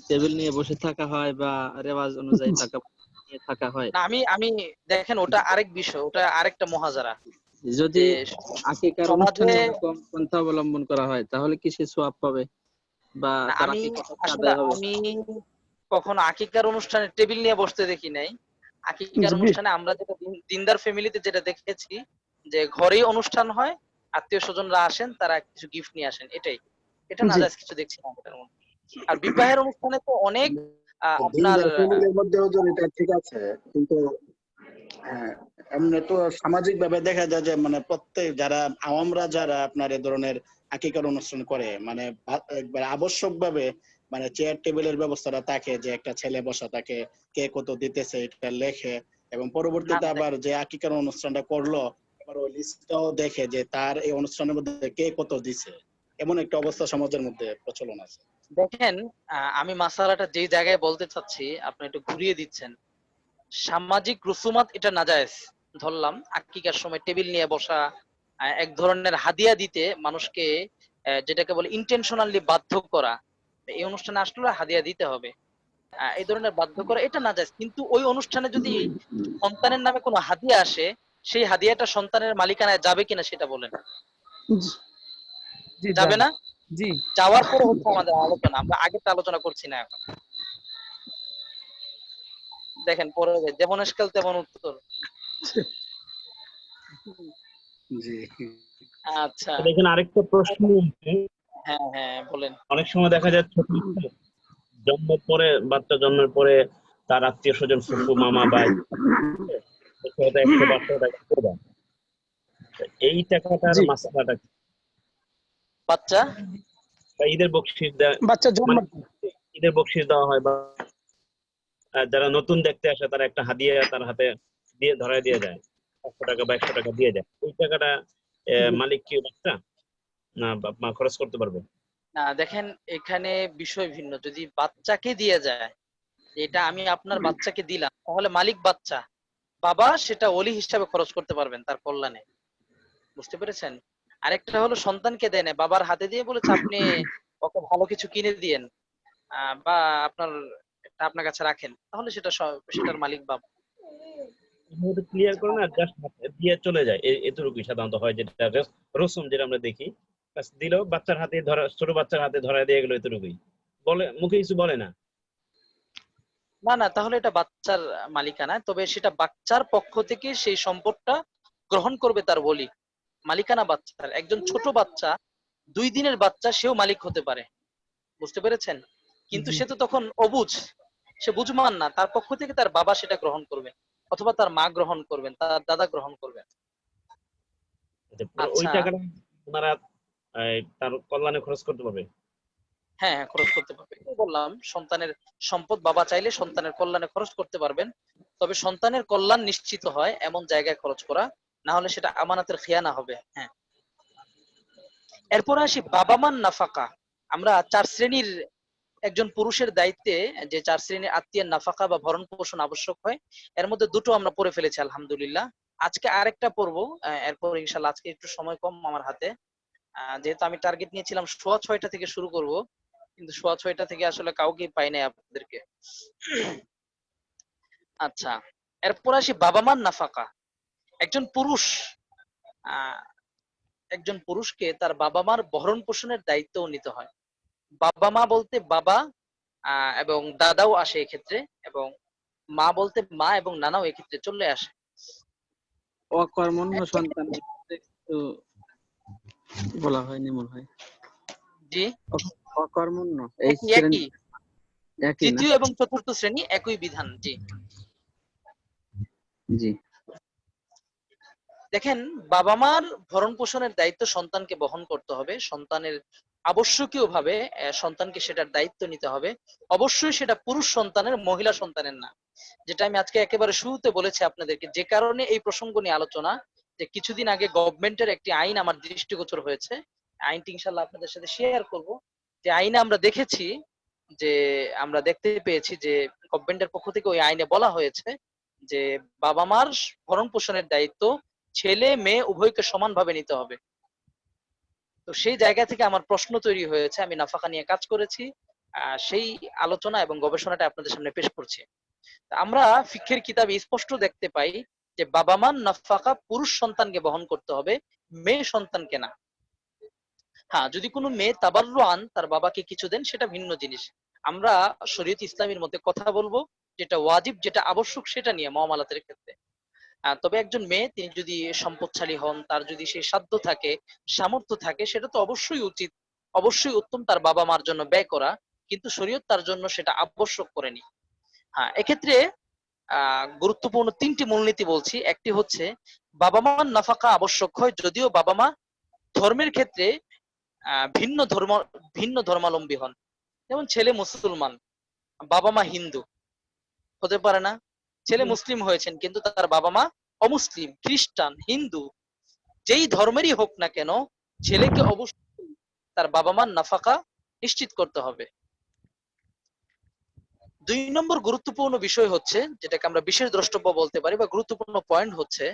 টেবিল নিয়ে বসে থাকা হয় বা রেওয়াজ অনুযায়ী টাকা নিয়ে থাকা হয়। না, আমি আমি দেখেন, ওটা আরেক বিষয়, ওটা আরেকটা মহাজারা। যদি যে আকিকার সমাজে, অনুষ্ঠানে এরকম পন্থা অবলম্বন করা হয় তাহলে কি সে সওয়াব পাবে বা না, তার আমি আকিকাটা আসলে আদায় হবে? আমি কখনো আকিকার অনুষ্ঠানে টেবিল নিয়ে বসতে দেখি নাই। আকিকার জি অনুষ্ঠানে আমরা যেটা দিনদার ফ্যামিলিতে যেটা দেখেছি, যে ঘরেই অনুষ্ঠান হয়, আত্মীয় স্বজনরা আসেন, তারা কিছু গিফট নিয়ে আসেন, এটাই। এটা জি নাজায়েজ কিছু দেখছি না এটার মধ্যে। আর বিবাহের অনুষ্ঠানে তো অনেক আপনার দিনদার ফ্যামিলির মধ্যেও যদি এটা ঠিক আছে, কিন্তু হ্যাঁ, এমনি তো সামাজিক ভাবে দেখা যায় যে মানে প্রত্যেক যারা আওয়ামরা যারা আপনার এই ধরনের আকিকার অনুষ্ঠান করে, মানে একবার আবশ্যক ভাবে মানে চেয়ার টেবিলের ব্যবস্থাটা থাকে, যে একটা ছেলে বসা থাকে, কে কত দিতেছে এটা লেখে, এবং না, পরবর্তীতে না, আবার যে আকিকার অনুষ্ঠানটা করলো আবার ওই লিস্টটাও দেখে যে তার এই অনুষ্ঠানের মধ্যে কে কত দিছে। এমন একটা অবস্থা সমাজের মধ্যে প্রচলন আছে। দেখেন, আমি মাসালাটা যেই জায়গায় বলতে চাচ্ছি, আপনি একটু ঘুরিয়ে দিচ্ছেন। সামাজিক রসুমাত এটা নাজায়েজ ধরলাম, আকিকার সময় টেবিল নিয়ে বসা, এক ধরনের হাদিয়া দিতে মানুষকে, যেটাকে বলে ইন্টেনশনালি বাধ্য করা, এই অনুষ্ঠানে আসলে হাদিয়া দিতে হবে, এই ধরনের বাধ্য করা, এটা নাজায়েজ। কিন্তু ওই অনুষ্ঠানে যদি সন্তানের নামে কোনো হাদিয়া আসে, সেই হাদিয়াটা সন্তানের মালিকানায় যাবে কিনা সেটা বলেন। জি যাবে যাবে। না? জি যাওয়ার পরে হচ্ছে আমাদের আলোচনা, আমরা আগেরটা আলোচনা করছি না এখন। দেখেন, পরে যেমন এসকাল তেমন উত্তর। জি, আচ্ছা, এখানে আরেকটা প্রশ্ন আছে। হ্যাঁ, হ্যাঁ, বলেন। অনেক সময় দেখা যায় ছোট জন্মের পরে, বাচ্চা জন্মের পরে তার আত্মীয় স্বজন, ফুফু, মামা, ভাই, 100-500 টাকা করে দেয়। তো এই টাকাটার জি মাসলাটা কি? বাচ্চা, বা ঈদের বকশিস দেয়, বাচ্চা জন্ম মানে ঈদের বকশিস দেওয়া হয়, বা যারা নতুন দেখতে আসে তারা একটা হাদিয়া তার হাতে দিয়ে ধরায় দিয়ে যায়, 500 টাকা বা 100 টাকা দিয়ে যায়। এই টাকাটা মালিক কি বাচ্চা, না বাপ মা খরচ করতে পারবে? না, দেখেন, এখানে বিষয় ভিন্ন। যদি বাচ্চাকে দিয়ে যায়, এটা আমি আপনার বাচ্চাকে দিলাম, তাহলে মালিক বাচ্চা, বাবা সেটা ওলি হিসাবে খরচ করতে পারবেন তার কল্যাণে। বুঝতে পেরেছেন? আরেকটা হলো সন্তানকে দেয় না, বাবার হাতে দিয়ে বলেছে আপনি ওকে ভালো কিছু কিনে দিয়েন, বা আপনার কাছে রাখেন, তাহলে সেটার মালিক বাবা। ক্লিয়ার করে না, জাস্ট দিয়ে চলে যায়, এতটুকুই সাধারণত হয়, যেটা রসুম যেটা আমরা দেখি, বাস দিল, বাচ্চার হাতে ধরা, ছোট বাচ্চার হাতে ধরা দিয়ে গেল, এতটুকুই বলে, মুখে কিছু বলে না। না না, তাহলে এটা বাচ্চার মালিকানা, তবে সেটা বাচ্চার পক্ষ থেকে সেই সম্পদটা গ্রহণ করবে তার বলি। মালিকানা বাচ্চার, একজন ছোট বাচ্চা 2 দিনের বাচ্চা সেও মালিক হতে পারে, বুঝতে পেরেছেন? কিন্তু জি। সে তো তখন অবুঝ, সে বুঝমান না, তার পক্ষ থেকে তার বাবা সেটা গ্রহণ করবেন, অথবা তার মা গ্রহণ করবেন, তার দাদা গ্রহণ করবেন। ওই আচ্ছা, টাকাটা ওনারা তার কল্যাণে খরচ করতে পারবে। হ্যাঁ হ্যাঁ, খরচ করতে পারবে। এই বললাম, সন্তানের সম্পদ বাবা চাইলে সন্তানের কল্যাণে খরচ করতে পারবেন, তবে সন্তানের কল্যাণ নিশ্চিত হয় এমন জায়গায় খরচ করা, না হলে সেটা আমানতের খেয়ানা হবে। হ্যাঁ, এরপর আসি বাবা মার নাফাকা। আমরা 4 শ্রেণীর, একজন পুরুষের দায়িত্বে যে 4 শ্রেণীর আত্মীয়ের নাফাকা বা ভরণ পোষণ আবশ্যক হয়, এর মধ্যে 2টো আমরা পড়ে ফেলেছি আলহামদুলিল্লাহ। আজকে আরেকটা পড়বো, এরপর ইনশাল্লাহ। আজকে একটু সময় কম আমার হাতে, যেহেতু আমি টার্গেট নিয়েছিলাম 6:15 থেকে শুরু করব, কিন্তু 6:15 থেকে আসলে কাউকে পাই নাই আপনাদেরকে। আচ্ছা, এরপর আসি বাবা মার নাফাকা। একজন পুরুষ, আহ একজন পুরুষকে তার বাবা মার ভরণ পোষণের দায়িত্বও নিতে হয়। বাবা মা বলতে বাবা এবং দাদাও আসে এক্ষেত্রে, এবং মা বলতে মা এবং নানাও এক্ষেত্রে চলে আসে। অকর্মণ্য সন্তান একটু বলা হয়নি মনে হয়। জি, অকর্মণ্য এই একই শ্রেণী একই, একই না? 3য় এবং 4র্থ শ্রেণী একই বিধান। জি, জি। দেখেন, বাবা মার ভরণ পোষণের দায়িত্ব সন্তানকে বহন করতে হবে, সন্তানের আবশ্যকীয় ভাবে সন্তানকে সেটার দায়িত্ব নিতে হবে। অবশ্যই সেটা পুরুষ সন্তানের, মহিলা সন্তানের না। যেটা আমি আজকে একেবারে শুরুতে বলেছি আপনাদেরকে, যে কারণে এই প্রসঙ্গ নিয়ে আলোচনা, যে কিছুদিন আগে গভর্নমেন্টের একটি আইন আমার দৃষ্টিগোচর হয়েছে, আইনটি ইনশাল্লাহ আপনাদের সাথে শেয়ার করব। যে আইনে আমরা দেখেছি, যে আমরা দেখতে পেয়েছি যে গভর্নমেন্টের পক্ষ থেকে ওই আইনে বলা হয়েছে যে বাবা মার ভরণ পোষণের দায়িত্ব ছেলে মেয়ে উভয়কে সমানভাবে নিতে হবে। তো সেই জায়গা থেকে আমার প্রশ্ন তৈরি হয়েছে, আমি নাফাকা নিয়ে কাজ করেছি, সেই আলোচনা এবং গবেষণাটা আপনাদের সামনে পেশ করছি। আমরা ফিকহের কিতাবে স্পষ্ট দেখতে পাই যে বাবা মার নাফাকা পুরুষ সন্তানকে বহন করতে হবে, মেয়ে সন্তানকে না। হ্যাঁ, যদি কোনো মেয়ে তাবাররুআন তার বাবাকে কিছু দেন, সেটা ভিন্ন জিনিস। আমরা শরীয়ত ইসলামের মধ্যে কথা বলবো যেটা ওয়াজিব, যেটা আবশ্যক, সেটা নিয়ে মুআমালাতের ক্ষেত্রে। তবে একজন মেয়ে, তিনি যদি সম্পদশালী হন, তার যদি সেই সাধ্য থাকে, সামর্থ্য থাকে, সেটা তো অবশ্যই উচিত, অবশ্যই উত্তম তার বাবা মার জন্য ব্যয় করা, কিন্তু শরীয়ত তার জন্য সেটা আবশ্যক করেনি। হ্যাঁ, এক্ষেত্রে গুরুত্বপূর্ণ 3টি মূলনীতি বলছি। একটি হচ্ছে, বাবা মার নাফাকা আবশ্যক হয় যদিও বাবা মা ধর্মের ক্ষেত্রে ভিন্ন ধর্মাবলম্বী হন। যেমন ছেলে মুসলমান, বাবা মা হিন্দু, হতে পারে না? ছেলে মুসলিম হয়েছেন কিন্তু তার বাবা মা অমুসলিম, খ্রিস্টান, হিন্দু, যেই ধর্মেরই হোক না কেন, ছেলেকে অবশ্যই তার বাবা মার নাফাকা নিশ্চিত করতে হবে। 2 নম্বর গুরুত্বপূর্ণ বিষয় হচ্ছে, যেটাকে আমরা বিশেষ দ্রষ্টব্য বলতে পারি বা গুরুত্বপূর্ণ পয়েন্ট হচ্ছে,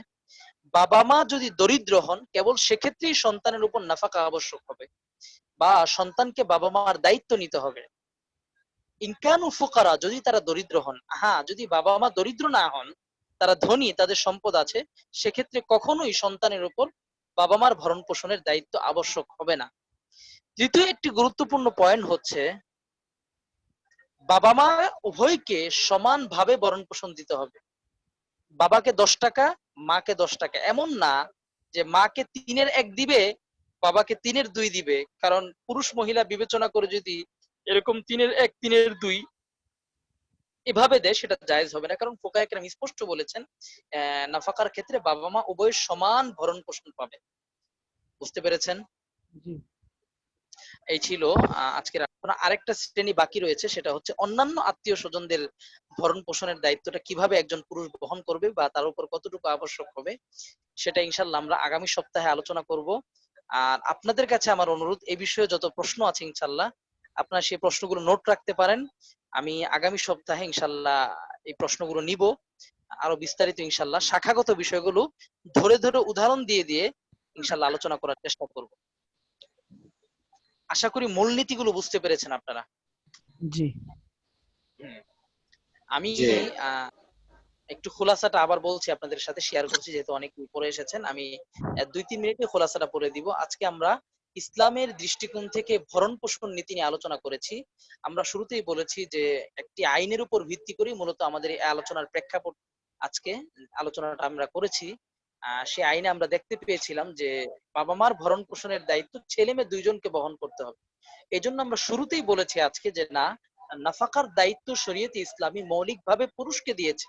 বাবা মা যদি দরিদ্র হন, কেবল সেক্ষেত্রেই সন্তানের উপর নাফাকা আবশ্যক হবে, বা সন্তানকে বাবা মার দায়িত্ব নিতে হবে। ইনকানু ফুকারা, যদি তারা দরিদ্র হন। হ্যাঁ, যদি বাবা মা দরিদ্র না হন, তারা ধনী, তাদের সম্পদ আছে, সেক্ষেত্রে কখনোই সন্তানের উপর বাবা মার ভরণ পোষণের দায়িত্ব আবশ্যক হবে না। তৃতীয় একটি গুরুত্বপূর্ণ পয়েন্ট হচ্ছে, বাবা মা উভয়কে সমানভাবে ভরণ পোষণ দিতে হবে। বাবাকে 10 টাকা, মাকে 10 টাকা, এমন না যে মাকে 3-এর 1 দিবে, বাবাকে 3-এর 2 দিবে। কারণ পুরুষ মহিলা বিবেচনা করে যদি এরকম 3-এর 1, 3-এর 2 এভাবে দেয়, সেটা জায়েজ হবে না। কারণ ফুকাহায়ে কেরাম স্পষ্ট বলেছেন, নাফাকার ক্ষেত্রে বাবা মা উভয় সমান ভরণ পোষণ পাবে। বুঝতে পেরেছেন? জি। এই ছিল আজকের আলোচনা। আরেকটা শ্রেণী বাকি রয়েছে, সেটা হচ্ছে অন্যান্য আত্মীয় স্বজনদের ভরণ পোষণের দায়িত্বটা কিভাবে একজন পুরুষ বহন করবে বা তার উপর কতটুকু আবশ্যক হবে, সেটা ইনশাল্লাহ আমরা আগামী সপ্তাহে আলোচনা করব। আর আপনাদের কাছে আমার অনুরোধ, এই বিষয়ে যত প্রশ্ন আছে ইনশাল্লাহ আপনারা সেই প্রশ্নগুলো নোট রাখতে পারেন। আমি আগামী সপ্তাহে ইনশাল্লাহ এই প্রশ্নগুলো নিব, আরো বিস্তারিত ইনশাল্লাহ শাখাগত বিষয়গুলো ধরে ধরে উদাহরণ দিয়ে দিয়ে ইনশাল্লাহ আলোচনা করার চেষ্টা করব। আশা করি মূলনীতিগুলো বুঝতে পেরেছেন আপনারা। জি। আমি জি। একটু খোলাসাটা আবার বলছি, আপনাদের সাথে শেয়ার করছি, যেহেতু অনেক পড়ে এসেছেন। আমি 2-3 মিনিটে খোলাসাটা পড়ে দিব। আজকে আমরা ইসলামের দৃষ্টিকোণ থেকে ভরণ পোষণ নীতি নিয়ে আলোচনা করেছি। আমরা শুরুতেই বলেছি যে একটি আইনের উপর ভিত্তি করে মূলত আমাদের এই আলোচনার প্রেক্ষাপট আজকে আলোচনাটা আমরা করেছি। সেই আইনে আমরা দেখতে পেয়েছিলাম যে বাবা মার ভরণ পোষণের দায়িত্ব ছেলে মেয়ে দুইজনকে বহন করতে হবে। এজন্য আমরা শুরুতেই বলেছি আজকে যে না, নাফাকার দায়িত্ব শরীয়তে ইসলামী মৌলিকভাবে পুরুষকে দিয়েছে।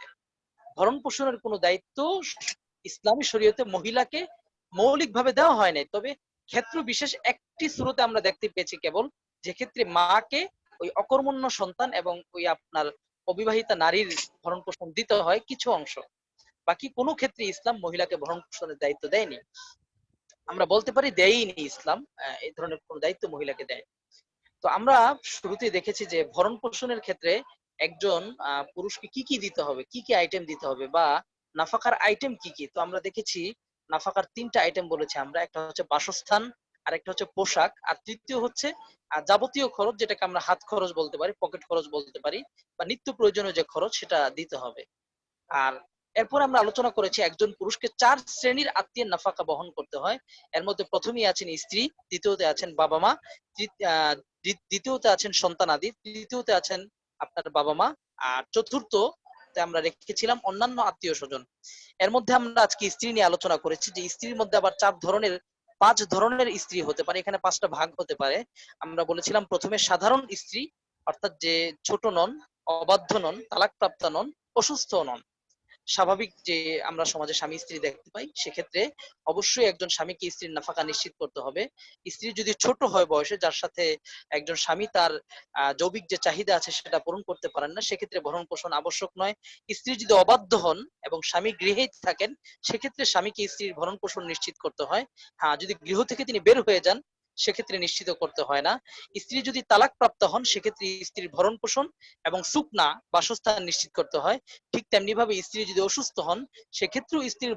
ভরণ পোষণের কোনো দায়িত্ব ইসলামী শরীয়তে মহিলাকে মৌলিকভাবে দেওয়া হয় নাই। তবে ক্ষেত্র বিশেষ একটি সূরাতে আমরা দেখতে পেয়েছি কেবল, যে ক্ষেত্রে মাকে ওই অকর্মণ্য সন্তান এবং ওই আপনার অবিবাহিতা নারীর ভরণ পোষণ দিতে হয় কিছু অংশ। বাকি কোনো ক্ষেত্রে ইসলাম মহিলাকে ভরণ পোষণের দায়িত্ব দেয়নি। আমরা বলতে পারি দেয়নি ইসলাম, এই ধরনের কোনো দায়িত্ব মহিলাকে দেয়। তো আমরা শুরুতেই দেখেছি যে ভরণ পোষণের ক্ষেত্রে একজন পুরুষকে কি কি দিতে হবে, কি কি আইটেম দিতে হবে, বা নাফাকার আইটেম কি কি। তো আমরা দেখেছি নাফাকার 3টা আইটেম বলেছি আমরা। একটা হচ্ছে বাসস্থান, আর একটা হচ্ছে পোশাক, আর তৃতীয় হচ্ছে যাবতীয় খরচ, যেটাকে আমরা হাত খরচ বলতে পারি, পকেট খরচ বলতে পারি, বা নিত্য প্রয়োজনীয় যে খরচ সেটা দিতে হবে। আর এরপর আমরা আলোচনা করেছি একজন পুরুষকে 4 শ্রেণীর আত্মীয়ের নাফাকা বহন করতে হয়। এর মধ্যে প্রথমেই আছেন স্ত্রী, দ্বিতীয়তে আছেন বাবা মা, দ্বিতীয়তে আছেন সন্তানাদি, তৃতীয়তে আছেন আপনার বাবা মা, আর চতুর্থতে আমরা রেখেছিলাম অন্যান্য আত্মীয় স্বজন। এর মধ্যে আমরা আজকে স্ত্রী নিয়ে আলোচনা করেছি যে স্ত্রীর মধ্যে আবার 5 ধরনের স্ত্রী হতে পারে, এখানে 5টা ভাগ হতে পারে। আমরা বলেছিলাম প্রথমে সাধারণ স্ত্রী, অর্থাৎ যে ছোট নন, অবাধ্য নন, তালাকপ্রাপ্ত নন, অসুস্থ নন। স্বাভাবিক যে আমরা সমাজে স্বামী স্ত্রী দেখতে পাই, সেক্ষেত্রে অবশ্যই একজন স্বামীকে স্ত্রীর নাফাকা নিশ্চিত করতে হবে। স্ত্রী যদি ছোট হয় বয়সে, যার সাথে একজন স্বামী তার যৌবিক যে চাহিদা আছে সেটা পূরণ করতে পারেন না, সেক্ষেত্রে ভরণ পোষণ আবশ্যক নয়। স্ত্রী যদি অবাধ্য হন এবং স্বামী গৃহেই থাকেন, সেক্ষেত্রে স্বামীকে স্ত্রীর ভরণ পোষণ নিশ্চিত করতে হয়। হ্যাঁ, যদি গৃহ থেকে তিনি বের হয়ে যান, সেক্ষেত্রে নিশ্চিত করতে হয় না। স্ত্রী যদি তালাক প্রাপ্ত হন, সেক্ষেত্রে স্ত্রীর ভরণ পোষণ এবং সুকনা বাসস্থান নিশ্চিত করতে হয়। ঠিক তেমনি ভাবে স্ত্রী যদি অসুস্থ হন, সেক্ষেত্রেও স্ত্রীর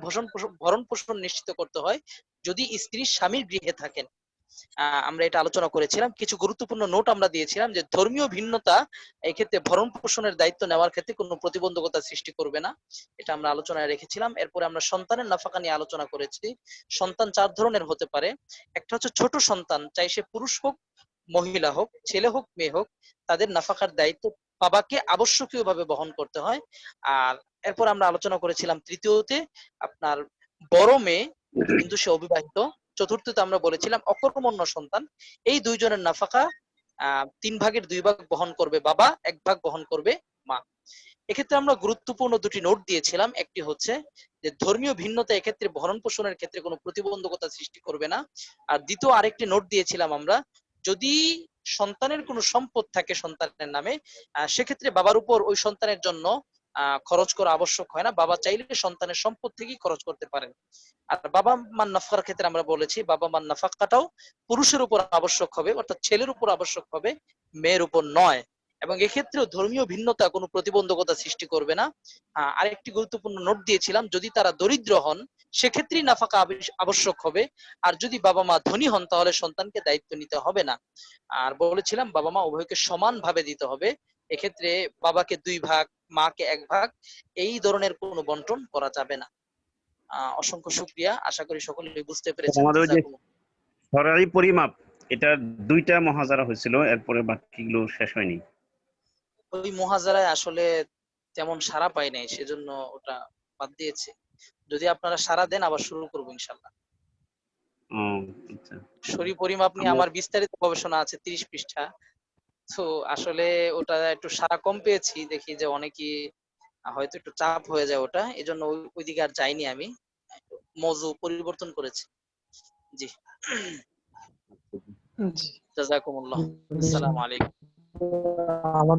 ভরণ পোষণ নিশ্চিত করতে হয় যদি স্ত্রী স্বামীর গৃহে থাকেন। আমরা এটা আলোচনা করেছিলাম। কিছু গুরুত্বপূর্ণ নোট আমরা দিয়েছিলাম যে ধর্মীয় ভিন্নতা এই ক্ষেত্রে ভরণ পোষণের দায়িত্ব নেওয়ার ক্ষেত্রে কোনো প্রতিবন্ধকতা সৃষ্টি করবে না, এটা আমরা আলোচনায় রেখেছিলাম। এরপরে আমরা সন্তানের নাফাকা নিয়ে আলোচনা করেছি। সন্তান 4 ধরনের হতে পারে। একটা হচ্ছে ছোট সন্তান, চাই সে পুরুষ হোক, মহিলা হোক, ছেলে হোক, মেয়ে হোক, তাদের নাফাকার দায়িত্ব বাবাকে আবশ্যকীয় ভাবে বহন করতে হয়। আর এরপর আমরা আলোচনা করেছিলাম তৃতীয়তে আপনার বড় মেয়ে কিন্তু সে অবিবাহিত। চতুর্থতে আমরা বলেছিলাম অকর্মণ্য সন্তান। এই দুইজনের নাফাকা 3 ভাগের 2 ভাগ বহন করবে বাবা, 1 ভাগ বহন করবে মা। এক্ষেত্রে আমরা গুরুত্বপূর্ণ 2টি নোট দিয়েছিলাম। একটি হচ্ছে যে ধর্মীয় ভিন্নতা এক্ষেত্রে ভরণ পোষণের ক্ষেত্রে কোনো প্রতিবন্ধকতা সৃষ্টি করবে না। আর দ্বিতীয় আরেকটি নোট দিয়েছিলাম আমরা, যদি সন্তানের কোনো সম্পদ থাকে সন্তানের নামে, সেক্ষেত্রে বাবার উপর ওই সন্তানের জন্য খরচ করা আবশ্যক হয় না। বাবা চাইলে সন্তানের সম্পদ থেকেই খরচ করতে পারেন। আর বাবা মার নাফাকার ক্ষেত্রে আমরা বলেছি বাবা মার নাফাকাটাও পুরুষের উপর আবশ্যক হবে, অর্থাৎ ছেলের উপর আবশ্যক হবে, মেয়ের উপর নয়। এবং এক্ষেত্রেও ধর্মীয় ভিন্নতা কোনো প্রতিবন্ধকতা সৃষ্টি করবে না। আরেকটি গুরুত্বপূর্ণ নোট দিয়েছিলাম, যদি তারা দরিদ্র হন সেক্ষেত্রেই নাফাকা আবশ্যক হবে। আর যদি বাবা মা ধনী হন তাহলে সন্তানকে দায়িত্ব নিতে হবে না। আর বলেছিলাম বাবা মা উভয়কে সমান ভাবে দিতে হবে। এক্ষেত্রে বাবাকে 2 ভাগ, মাকে 1 ভাগ, এই ধরনের কোনো বন্টন করা যাবে না। অসংখ্য শুকরিয়া, আশা করি সকলেই বুঝতে পেরেছেন। আমাদের ওই যে শরঈ পরিমাপ, এটা 2টা মুহাজারা হয়েছিল, এরপরে বাকিগুলো শেষ হয়নি। ওই মুহাজারায় আসলে তেমন সাড়া পাই নাই, সেজন্য ওটা বাদ দিয়েছে। যদি আপনারা সাড়া দেন আবার শুরু করবো ইনশাআল্লাহ। আচ্ছা। শরী পরিমাপ নিয়ে আমার বিস্তারিত গবেষণা আছে 30 পৃষ্ঠা। তো আসলে ওটা একটু সাড়া কম পেয়েছি, দেখি যে অনেকেই হয়তো একটু চাপ হয়ে যায় ওটা, এজন্য ওইদিকে আর যাইনি আমি, মওজু পরিবর্তন করেছি। জি, জি। জাযাকুমুল্লাহ। আসসালামু আলাইকুম। আমাদের